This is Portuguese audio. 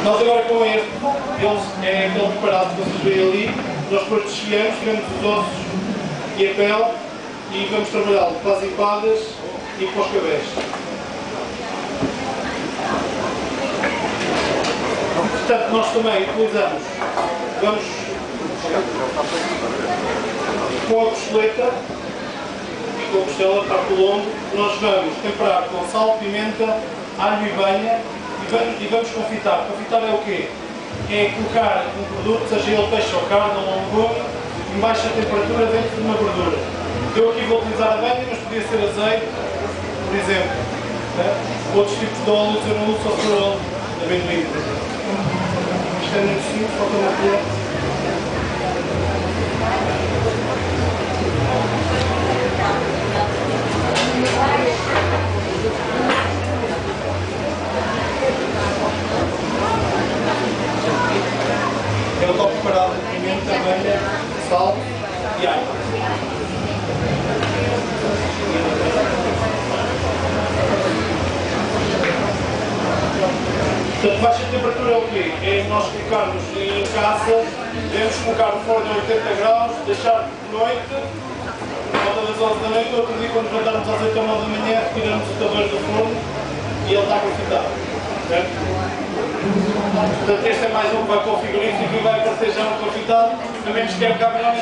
Nós agora com este, eles é aquele preparado que vocês veem ali, nós depois desfiamos, tiramos os ossos e a pele e vamos trabalhá-lo para as empadas e para os cabés. Portanto, nós também utilizamos, vamos com a costeleta e com a costela, parte do lombo, nós vamos temperar com sal, pimenta, alho e banha e vamos confitar. Confitar é o quê? É colocar um produto, seja ele peixe ou carne ou um legume, em baixa temperatura dentro de uma gordura. Eu aqui vou utilizar a banha, mas podia ser azeite, por exemplo. Né? Outros tipos de óleo, eu não uso só por óleo de amendoim. Isto é muito simples, falta uma colher. Eu estou preparado de pimenta, banha, sal e alho. Portanto, baixa temperatura é o quê? É nós colocarmos em casa, devemos colocar no forno a 80 graus, deixar de noite, por volta das 11 da noite, outro dia quando levantarmos às 8 ou 9 da manhã, retiramos o tabuleiro do forno e ele está confitado. Certo? Portanto, este é mais um que vai para o frigorífico e vai aparecer já no confitado, a menos que acabe amanhã.